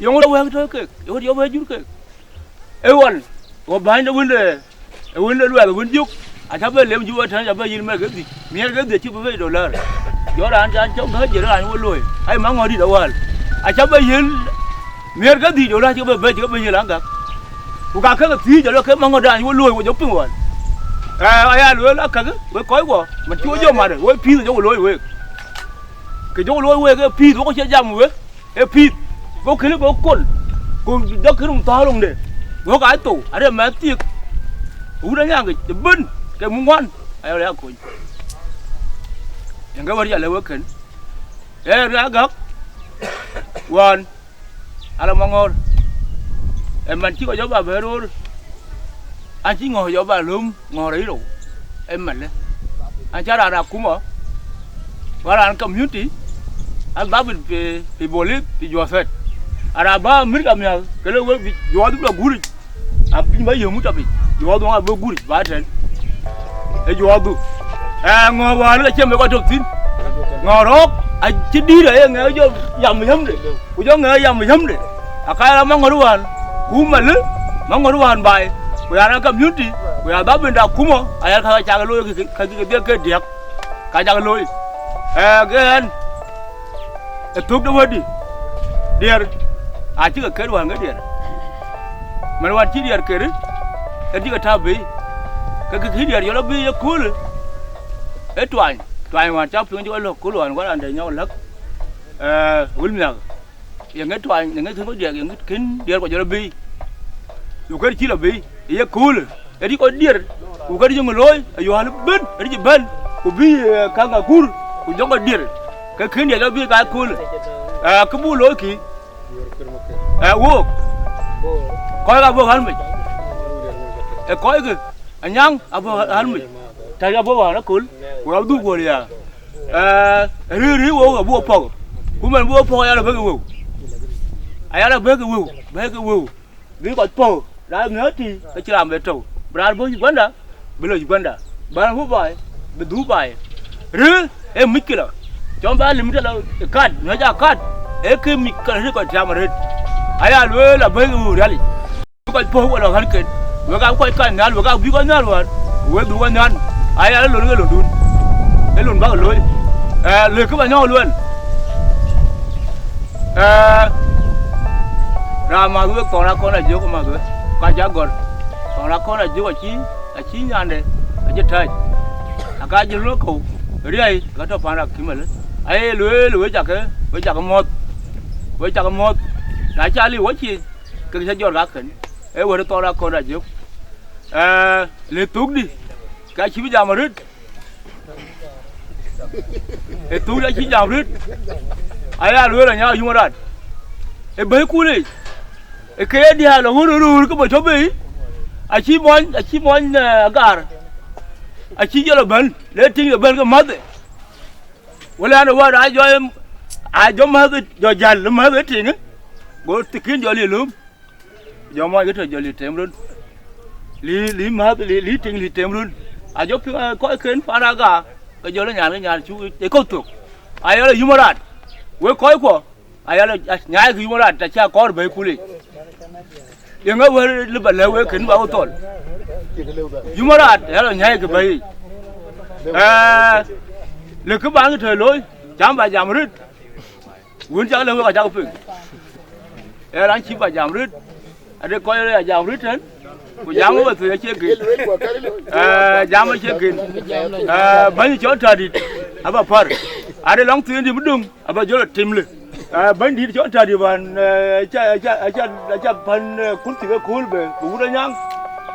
yong lo we to ke yo we ju ke e wan wo ban da win le lo win juk a cha ben lem ju tan ya ben yin me ke di mi ke de chi be $. Yo ran chan chong hết gì đó anh muốn lùi ai mang ngồi đi đâu à ai chấp bây giờ miền cái gì chỗ đó chứ bây giờ lắm cả của cả cái gì chỗ đó cái mang ngồi ra anh muốn lùi của giống từng rồi ai lùi là cả cái với cối của mình chưa vô mà được với phi chỗ lùi với cái chỗ lùi với cái phi nó có chơi jam với cái phi có khi nó có cồn cùng đó cứ đồng to luôn để có cái tủ ở đây mà tiệc u đó nha cái bên cái mông ngoan ai lấy của yang kau beri ala wakan, agak, wan, ala mangor, man chỉ có gió bà về rồi, anh chỉ ngồi gió bà lùm ngồi đấy rồi, mình đấy, anh cha ra cũng mà, và anh community, anh bảo bị bolip, bị gió phết, anh bảo mình cầm nhau, cái đó bị gió đúng là guri, anh bị mấy giờ muốn chấp bị, gió đúng là bị guri, vãi trên, cái gió đúng. Ngồi vào nó xem mấy con trục tin ngồi đó anh chỉ đi đấy nghe cho dầm mình hâm đấy của cho nghe dầm mình hâm đấy cái là mang ngồi đó cúm mà lứ mang ngồi đó bài của anh cầm nhút đi của anh báo bên đào cúm mà anh khai chàng lôi cái điệp cái chàng lôi cái anh thuốc đâu hết đi điệp chỉ có cái đồ cái điệp mà nó chỉ điệp cái đấy cái chỉ có tháp bì cái điệp cho nó bì cho cool cái toàn mà cháu phương cho lộc của luồn quá là để nhau lắc quên nhở những cái toàn những cái thứ có điện những cái kín điện của cho nó bi dù cái chỉ là bi thì cái cool cái đi có điện của cái đi cho người lôi dù hắn bên cái đi bên của bi càng cả cool của giống cái điện cái kín điện nó bi cái cool cái bu lôi kì wo coi cái bu hắn mình coi cái Anyang abu hắn mình thay ra bố nó cool của du của đi ri wo ga bố phong của mình bố phong là bê cái wo ai là bê cái wo đi còn phong đã nhớ thì cái chỉ làm về trâu bà bố gì quán đã bây giờ gì quán đã bà hú bài bà đú bài ri em mít kia cho bà lim ra là cắt nhớ ra cắt cái mít cái gì còn chạm rồi ai là bê cái wo ra đi còn phong là hắn kén vừa cái quay cắt nhá vừa cái bí con nhá luôn vừa đú con nhá ai là lùn cái lùn đun cái lùn bắt lùi lùi cứ vào nhau luôn ra mà cứ còn là con là dưới mà cứ qua giá còn là con là dưới là chí nhàn đấy là chết thay cái gì nó khổ ở đây cái đó phản là kiếm mà lớn ai lùi chặt cái một lại cha liu quá chi cái sẽ cho ra khẩn ấy vừa to ra con là dưới lấy túc đi cái chỉ bây giờ mà rít, cái túi đã chỉ giờ rít, ai là lừa là nhau nhưng mà đặt, cái bấy cũ này, cái đi hà là hú cái bờ chó bì, ai chỉ muốn gar, ai chỉ cho là bẩn, để tin là bẩn cái mất đấy, vậy là nó qua ai cho em, ai cho mất cho dàn nó mất cái chuyện á, bữa tự kiến cho liền luôn, giờ mọi cái thời giờ liền thêm luôn, lý mất lý thêm luôn. Ajo có kén phá ra cả cái giờ nó nhà chú để câu tục ai là humorat với coi của ai là nhái cái humorat ta cha có bấy culi nhưng mà với lúc bận lấy với kén vào tổn humorat là nhái cái bấy lực cứ bán cái thời lối chám bài giảm rít muốn chắc là với cả cháu phình đang chỉ bài giảm rít ở đây coi là giảm rít hết của giảm mà từ chơi kì giảm mà chơi kì bấy chỗ trời đi à bà phật à đây lóng tiền thì mất đường à bà chỗ là tìm lực Bánh đi chỗ trời đi bàn cha phần cún thì cái cún về cún đó nhang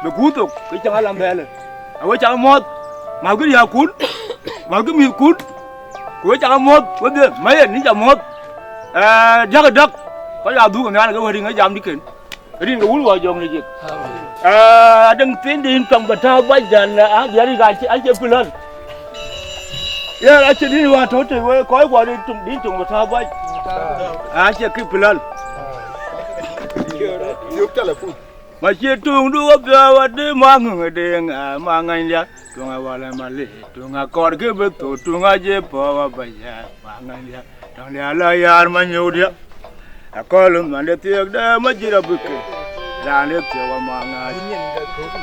về cún tục cái chẳng làm về rồi với chẳng mót mà cái gì cún mà cái miếng cún của chẳng mót với đi mấy anh đi chẳng mót chắc là đất có làm đủ cái này cái hình cái giảm đi kén cái hình cái uống vào dòng này gì đừng tiến đi trong cái thao bây giờ là giờ đi gài anh chơi lên anh chơi đi vào thôi thì có qua đi trong cái thao bây chơi cái plan mà chơi tung đua vào đi mang người đen mang anh ra tung vào lại mà lệ tung còn cái bữa tổ tung chơi bỏ bây giờ mang anh ra trong nhà là yar mà nhiều đi có lúc mà để tiếc đó mà chỉ là bực ra để tiếc mà mang anh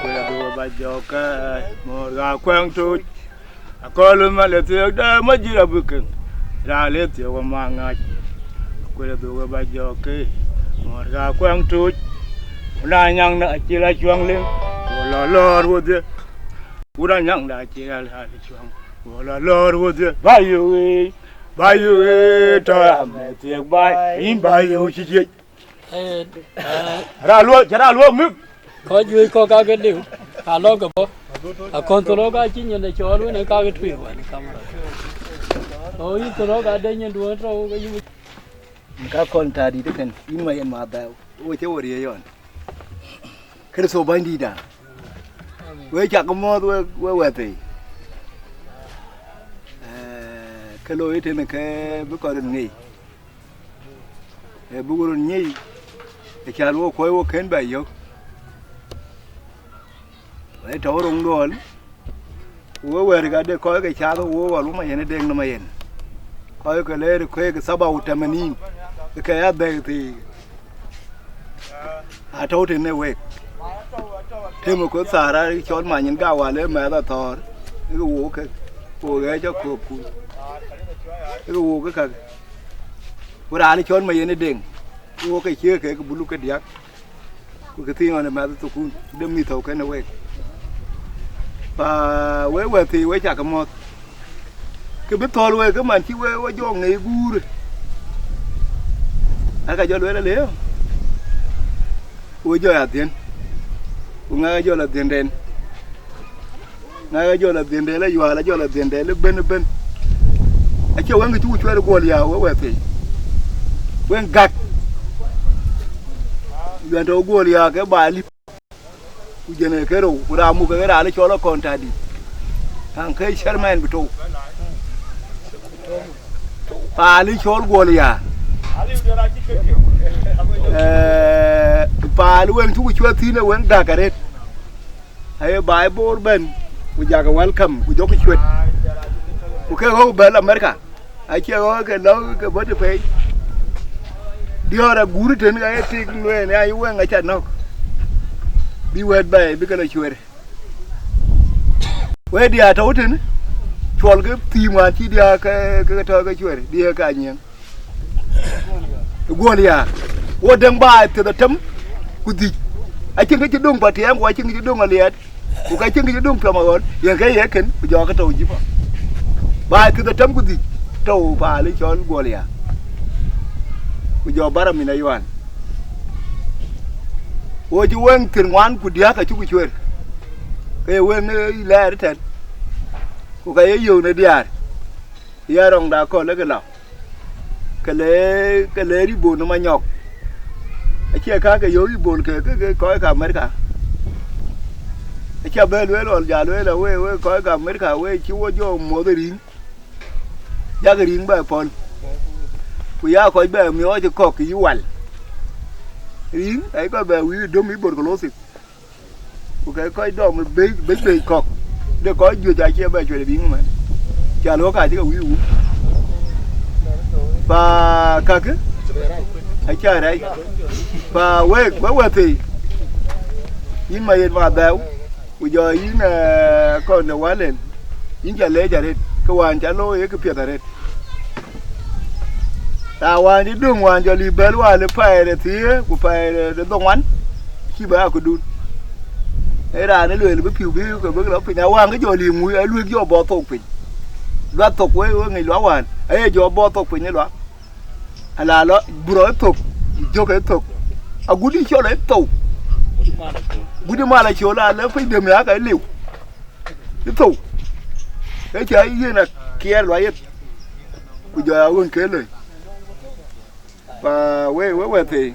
bây giờ đua bây giờ cái một gà quăng trôi có lúc mà để tiếc đó mà chỉ là bực ra để tiếc mà mang anh bây giờ đua bây giờ cái một gà quăng trôi là nhang đã chỉ là chuông lên lo rồi đấy udah nhang đã chỉ là chuông lo rồi đấy bao nhiêu trời mẹ tiếc bao nhiêu chi chi ra luôn mực có vui có cả cái điều lo cái bộ con tôi lo cái chỉ nhận để cho luôn này cả cái thuyền vậy không rồi tôi lo cái đây nhận đuôi rồi cái gì các con ta đi kan in mai ma da o te wori yon kada so bandi da we cha ko mo we te cái lối thế này cái bữa còn nghỉ bữa còn nghỉ cái cha lúa khói lúa kén bày vô đấy cháu rong đồn lúa về cái để khói cái cha lúa vào lúa Mayen đen nó Mayen khói cái lê khói cái sabau tamanin cái áp đây thì cháu thì này về thêm một cái xà ra chọn mà những gạo vào lấy mẹ ta thò cái lúa cái cho cột cái u cái ra đi chọn Mayen đen u cái chia cái bulu cái diak cái tiếng này mà tụi con đâm mi thầu cái nào vậy và quế thì quế chả cầm một cái biết thôi luôn cái màn chỉ quế do nghề gu rồi cái do lưới là léo quế do là tiền ngay do là tiền đen ngay do là tiền đen là do là tiền đen là bên chưa quen cái chú chơi được qua liao quế thì quen gạch giờ đâu qua liao cái bài li giờ này cái đồ ra mua cái đá lấy cho nó còn trả đi thằng cái Sherman bị trộn pa lấy cho qua liao pa lu quen chú chơi thì nó quen đá cái đấy hay bài ball bên bây giờ cái welcome bây giờ cái chuyện cái hôm bên America ai chơi cái đó cái bớt phải đi ra guru trên cái tiếng người này ai quen cái chuyện nào bi wed bay bi kala chwere we dia to tin chol ke tima ti dia ka to ka chwere dia ka nyen golia wo dang ba te da tam kudi a chin ke dong ba tiam wa chin ke dong aliat ku ka chin ke dong pama gon yen ka ye ken ku jo ka to ji ba te da tam kudi to ba le chol golia ku jo bara mina yuan wo ji wen tin wan ku dia ka chu ku chwer ke wen le ten ku ka yu ne dia ya rong da ko le ke la ke le ri bo no Manyok a che ka ke yo ri bo ke ko ka America a che be le lo ja le la we ko ka America we chi wo jo mo de ring ya ke ring ba pon ku ya ko be mi o ji ko ki wal ring ấy có về quý đom mỹ bột của lô xịt, cái coi đom bế cọc, để có vừa trái chia về chuyện biến mà, chả lúa cả chứ cái quý u, và cả cái, hãy chơi đấy, và quê thì, nhưng mà hiện vào đéo, bây giờ những con nó quá lên, những chả lẽ chả hết, cái hoàn chả lôi cái phiền hết. Ta wan di dung wan jo li bel wa le pai de ti ku pai de dong wan ki ba ku dun e ra ne lue le bi piu bi ko bi lo pe nya wan ke jo li mu e lue jo bo tok pe lo tok we ngai lo wan e jo bo tok pe ne lo ala lo buro tok joke tok agudi Chol e to gudi mala Chol ala fa de me aka lew to e cha yena kier lo yet ku jo awon kele và we thì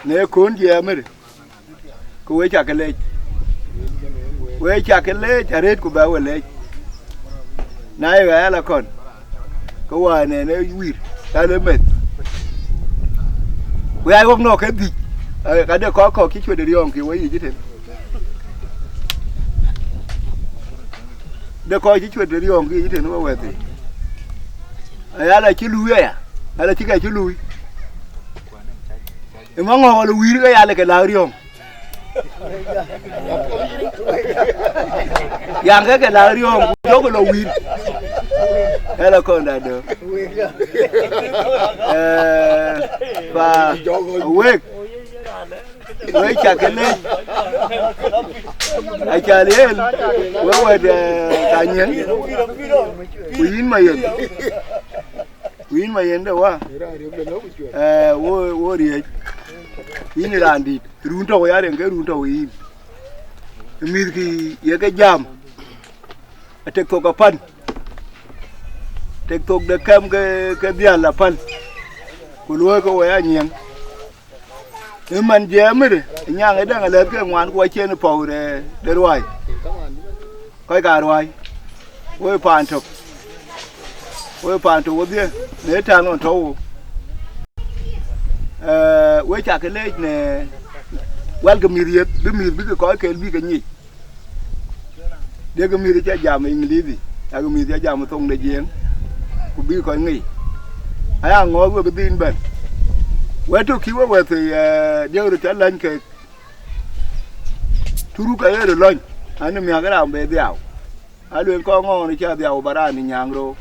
nếu cuốn gì em ấy cô ấy chả cái lê chả hết của bà lê nay gái là còn câu hỏi này nó vui ta lên mệt với ai không nọ cái gì cái đứa có cái chuyện để đi ông kiểu ấy gì chứ thế đứa coi cái chuyện để đi ông kia chứ thế nó về thì ai là chứ lui à hay là chỉ cái chứ lui em mong họ lui cái ai là cái nào đi không yang cái nào đi không chỗ cái lui hay là con đã được và với chả cái lên ai chả lên với cả nhẫn Queen Mayen đâu à? Wo đi. Ini là đi. Run tàu ya den cái run tàu yi. Mir ki ya cái jam. Tek to kapan. Tek to de kam cái dia la pan. Ku lo ko ya nyeng. Man jam ri. Nyang ai đang le cái ngoan ko chen po de roi. Coi cả roi. Wo pan thok. Với bàn thủ có gì để trang còn thâu với chả cái lết này quan cái mì riết đứa mì biết có cái gì cái nhỉ để cái mì để giảm mình lý gì cái mì để giảm một thùng để giếng cũng biết có nghỉ hay ăn ngó với cái tin bền với tôi khi với thì giờ được trả lên cái thu cái rồi lên anh em cái nào về đèo anh luyện con ngon để chơi đèo bà ra thì nhàng rồi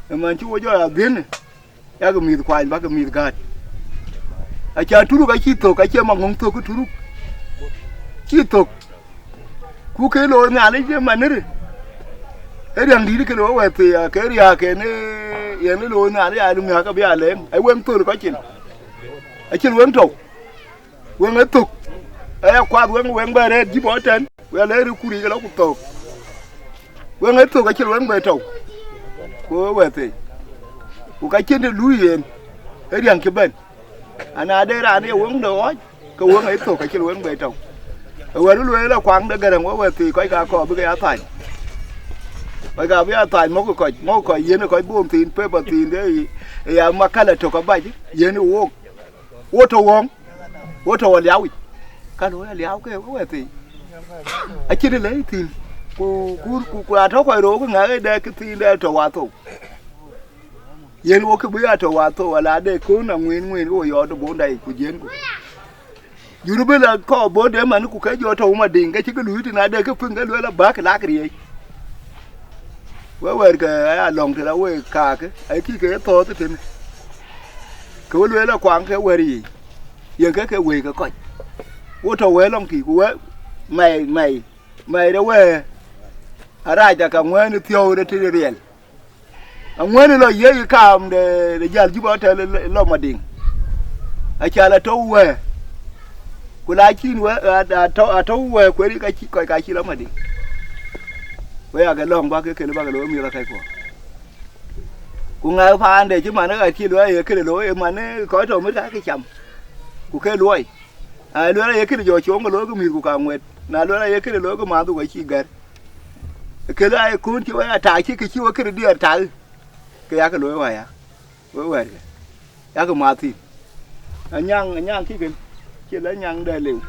mà chú cho là biến này, cái mì khoai bác cái mì gạt, ai chơi thú cái chi tổ cái chơi mà ngông tổ cái thú chi tổ, cú cái lỗ nhà đấy chứ mà nữa, cái đường đi cái lỗ về thì cái nhà cái này lỗ nhà đấy ai đúng nhà cái bia lên, ai quên tôi được cái chuyện, ai chơi quên trâu, quên cái tục, ai qua quên bờ đây chỉ bỏ trên, quên lấy được cú đi cái lỗ cục tổ, quên cái tục cái chơi quên bờ trâu. Cô về thì cô cái trên được lúi hiền cái đường kia bên anh à đây là đây uống đó cái uống ấy tổ cái trên uống về trồng ở đó lúi là khoáng đã gần quá về thì cái gà cò với cái áo thải cái gà với áo thải móc còi yên nó còi buông tiền phê bờ tiền đấy thì mà cái là trồng cái bài chứ yên nó uống trâu léo cái đó là léo cái về thì ở trên đây lấy tiền cô à thóc khoai đồ cái ngã đây cái tin đây trầu hoa thổ, yên vô cái bữa trầu hoa thổ là đây cố là nguyên cái gió nó bốn đây của yên, dù nó biết là có bốn để mà nó cũng cái gió trầu mà đình cái chứ cái lưới thì là đây cái phương cái lưới là bá cái lá cái gì, với cái lòng thì là với cả cái ấy cái to thế này, cái lưới là quăng cái quê gì, yên cái quê cái coi, vô trầu ấy lòng kỳ của mày đâu quê ra cho cả nguyên tiêu để chơi riêng, nguyên là dễ làm để giải giúp họ chơi lo mà điên, ai cha là trâu về, cô lại chi nữa trâu về quên đi cái chi lo mà điên, bây cái lòng ba cái lối miêu là cái của, cô ngài phan để chứ mà nó cái chi lối cái lối mà nó có trâu mới cái chầm, cô cái lối là cái rồi xuống cái lối cái miêu của cả nguyệt, là lối là cái lối cái mà tôi cái chi gạt. Cái này cuốn chú ấy trái chứ cái chú ấy cái đi trái cái lối vậy à lối vậy cái mà thì nhang cái lấy nhang đây liều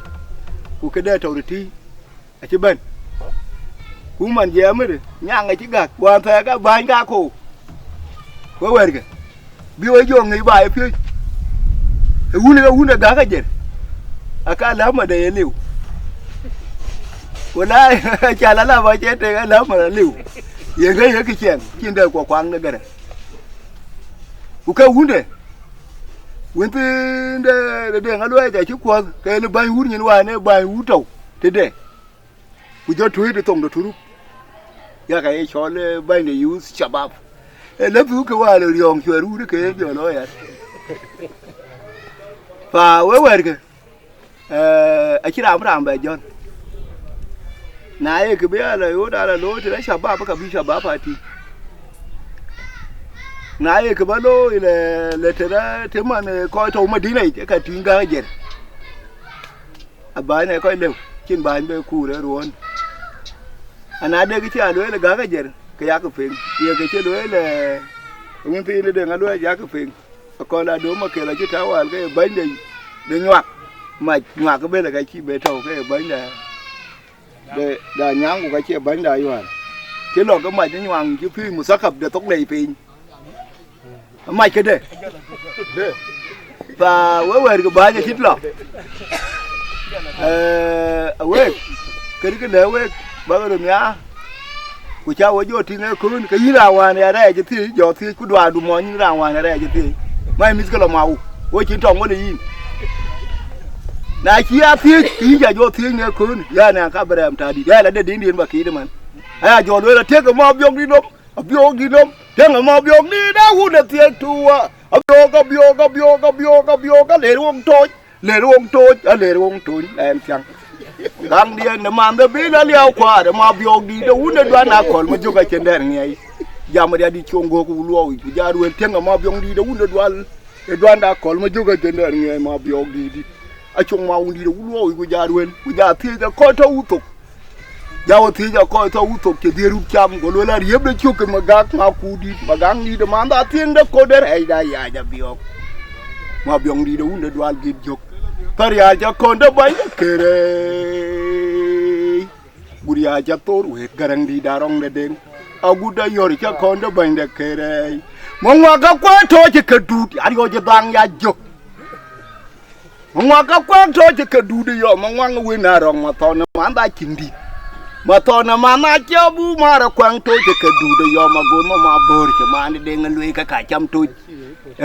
của cái đây trầu thì ở trên bên cũng mình dễ mới được nhang này chỉ gạt hoàn thành các bài ca khổ lối vậy kìa biểu ấy vô người bài phía uống là đá cái gì cái lá mà để liều của nó chả là bao chết thì cái lớp mà liều vậy cái chuyện trên đời của quang nữa cái này của cái uống này uống thì để nó đuôi để chúc quang cái nó bay uống như vậy nó bay uống trâu thế đấy của cho thuê để tổng được thu ya cái cho bay để use shabab lớp phú cái hoa rồi dòng chùa rú đó kìa giờ nói vậy và với quên kìa ở chỉ làm bài John nãy cái bé là yếu đã là lối thì lấy sạp ba cái bị sạp ba phải thì nãy cái bao lối là thế đó thế mà coi thầu mà đi này cái chuyện cái gì bài này coi đều trên bài bên khu đó luôn anh ấy đây cái chuyện lối là cái gì cái giá cái phim giờ cái chuyện lối là nguyên phi nó đừng ăn lối giá cái phim còn là đúng mà kể là chứ tháo à cái bánh này để ngoạc mà ngoạc cái bên là cái chi bê thầu cái bánh này để đà nhang của cái chi bánh này rồi chứ lò cái mày nó ngoàng chứ phi một sắc hợp để tóc lầy pin mày cái đây và với cái bánh này thích lò với cái đấy với bao giờ nhá của cháu ở chỗ thì nó cứ cái gì nào mà này đây chứ thì giờ thì cứ đoạt đủ mọi những nào mà này đây chứ thì mai mình cái là màu với chiến trong cái gì này chỉ à thì cái giờ chỗ thì nó cứ ya nè các bạn ta đi đây là để điên mà kỹ đấy mà à giờ đây là thiết cái màu biông đi lắm biông đi lắm thiết cái màu biông đi đâu cũng được thiết thua biông cái lề ông thôi em chẳng đang đi nằm ăn đó biết là liao qua đó mà biog đi đâu udah dua nak call mà juga cender ngai jam dia di chongo ku luo ku jaru tenga mà biog đi đâu udah dua nak call mà juga cender ngai mà biog đi a chong ma undi đâu luo ku jaru ku ja thi da ko to utuk jawo thi ja ko to utuk ke di rup cham ko lo la rieb da chuk ma gak ma ku di ma gang ni da ma da thiên da ko der ai da ya da biog mà biog đi đâu udah dua git jok Karya aja konda banyak kere, buri aja toru garang di darong ledeng, aguda yori aja konda banyak kere, mengwaga kuat aja kedut, ari aja bang ya jok, mengwaga kuat aja kedut yo, mengwang winarong matona manda cindi, matona mana aja bu mara kuang aja kedut yo, magun mama bor cuman dengan lu kacam tu,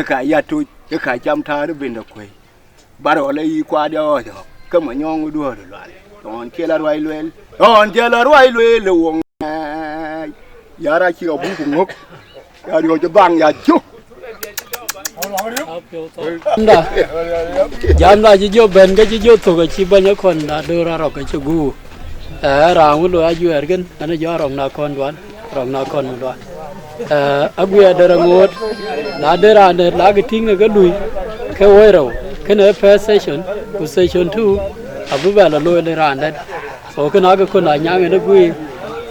kaya tu, kacam thar benda kue. Baru lagi kuat dia je, kemanyong dua dulu. Orang kela ruai luel, luang. Ya raci abu bunguk, ya dia je bang ya juk. Dah, jam dah jujur ben ke jujur tu ke banyak kon dah dora rok ke cugu. Rang ulu Ayual kan, ane jauh rong nakon tuan. Aku ada rangut, ada rande lagi tinggal ke lui, ke wairau. Kena first session, session 2, abu bela loy le randet. So kena aku kena Anyang ene gui,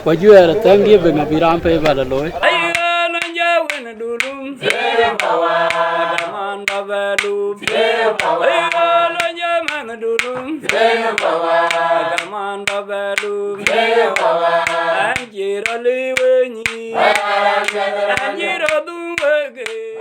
waju era tangi benga biram pe bela loy. Ayual anjawin dulum, sepawa, agaman babalum, sepawa. Ayual anjaman dulum, sepawa, agaman babalum, sepawa. Anjira liwenyi, anjira dumwege.